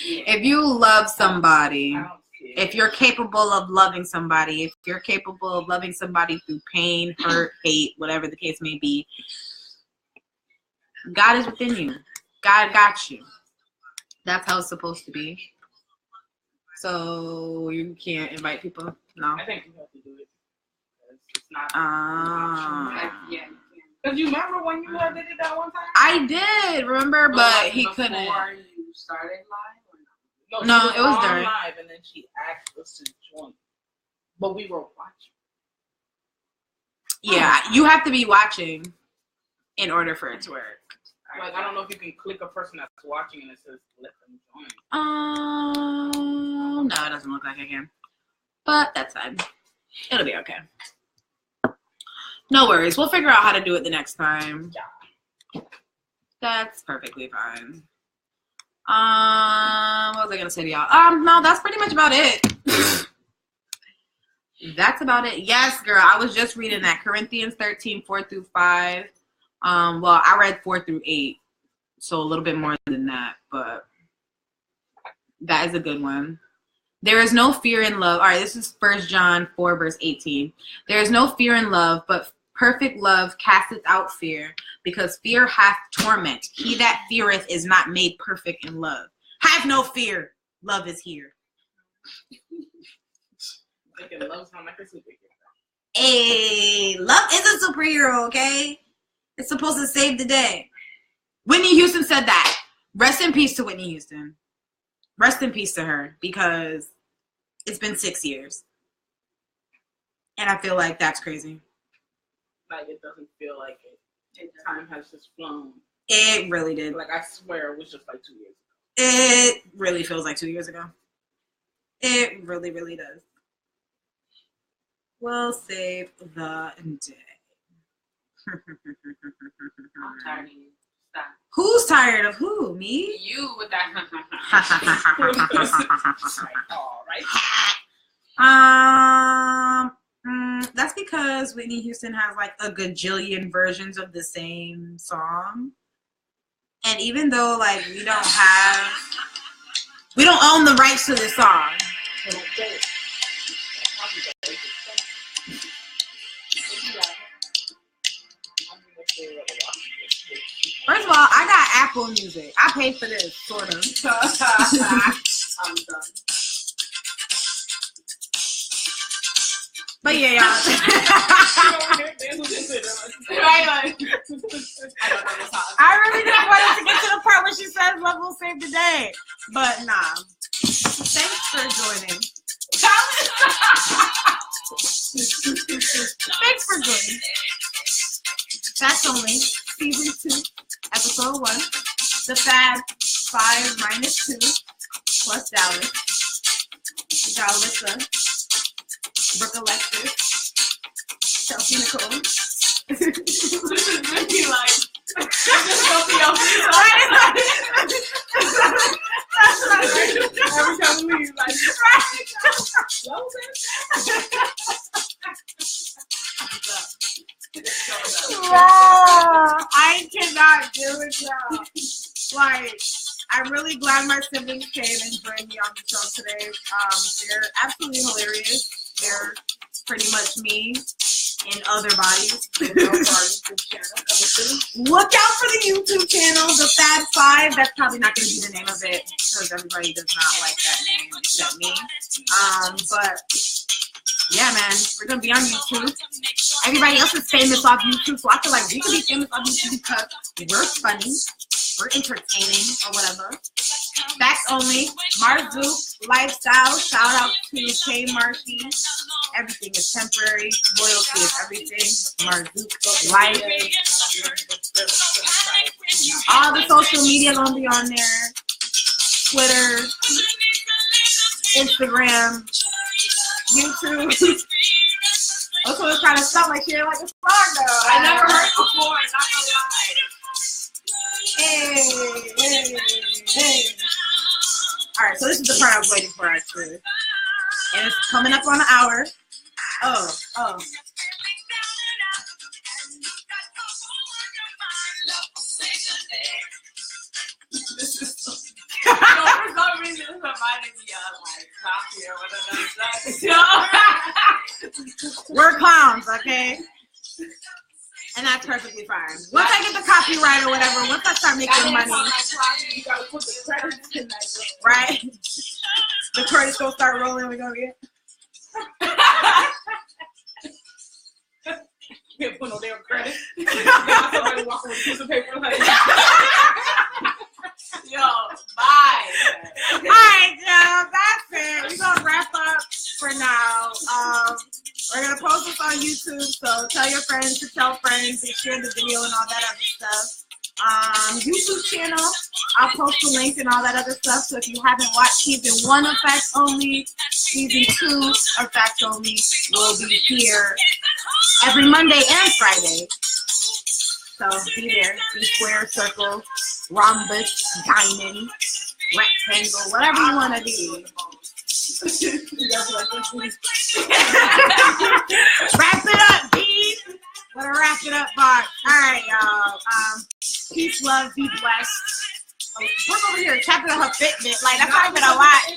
if you love somebody, if you're capable of loving somebody, if you're capable of loving somebody through pain, hurt, hate, whatever the case may be, God is within you. God got you. That's how it's supposed to be. So you can't invite people? No. I think you have to do it. It's not yeah. Because you remember when you did it that one time? I did, remember, but he couldn't. Before you started live or no, it was during live, and then she asked us to join, but we were watching. Yeah, you have to be watching in order for it to work. Like, I don't know if you can click a person that's watching and it says let them join. No, it doesn't look like I can. But that's fine. It'll be okay. No worries. We'll figure out how to do it the next time. Yeah. That's perfectly fine. What was I gonna say to y'all? No, that's pretty much about it. That's about it. Yes, girl. I was just reading that. Corinthians 13, 4-5. Well, I read 4-8, so a little bit more than that, but that is a good one. There is no fear in love. All right, this is 1 John 4, verse 18. There is no fear in love, but perfect love casteth out fear, because fear hath torment. He that feareth is not made perfect in love. Have no fear. Love is here. Making love sound like a superhero. Hey, love is a superhero, okay? It's supposed to save the day. Whitney Houston said that. Rest in peace to Whitney Houston. Rest in peace to her, because it's been 6 years. And I feel like that's crazy. Like, it doesn't feel like it. Time has just flown. It really did. Like, I swear it was just like 2 years ago. It really feels like 2 years ago. It really, really does. We'll save the day. I'm tired of you. Stop. Who's tired of who? Me? You with that. All right. That's because Whitney Houston has like a gajillion versions of the same song. And even though like we don't own the rights to this song. First of all, I got Apple Music. I pay for this, sort of. I'm done. But yeah, y'all. I really just wanted to get to the part where she says love will save the day. But nah. Thanks for joining. Thanks for joining. That's only season 2, episode 1. The Fab 5 minus 2 plus Dallas. We got Alyssa, Brooke Alexis, Chelsea Nicole. This is really like every time we leave, like I cannot do it, y'all. Like, I'm really glad my siblings came and joined me on the show today. They're absolutely hilarious. They're pretty much me in other bodies. Look out for the YouTube channel, the Fab 5. That's probably not going to be the name of it because everybody does not like that name except me. But yeah, man, we're going to be on YouTube. Everybody else is famous off YouTube, so I feel like we could be famous off YouTube because we're funny, we're entertaining, or whatever. Facts only. Marzook lifestyle. Shout out to K Marshy. Everything is temporary. Loyalty is everything. Marzook life. All the social media gonna be on there. Twitter, Instagram, YouTube. This one kind of sound like shit like a song though. I never heard it before. Not gonna lie. Hey. All right, so this is the part I was waiting for actually, and it's coming up on an hour. Oh. For some reason, it's reminding me of like coffee or whatever. We're clowns, okay? And that's perfectly fine. Once I get the copyright or whatever, once I start making money, You gotta put the credits in that. right? The credits gonna start rolling. We're gonna get. You can't put no damn credit. Somebody walking with a piece of paper like. Yo, bye. All right, y'all, that's it. We're gonna wrap up for now. We're gonna post this on YouTube, so tell your friends to tell friends and share the video and all that other stuff. YouTube channel, I'll post the link and all that other stuff. So if you haven't watched season 1 of Facts Only, season 2 of Facts Only will be here every Monday and Friday. So be there, be square, circle, rhombus, diamond, rectangle, whatever you want to be. Wrap it up, B. Better wrap it up, Bart. All right, y'all. Peace, love, be blessed. Look over here, tapping on her Fitbit. Like, that's not even a lot.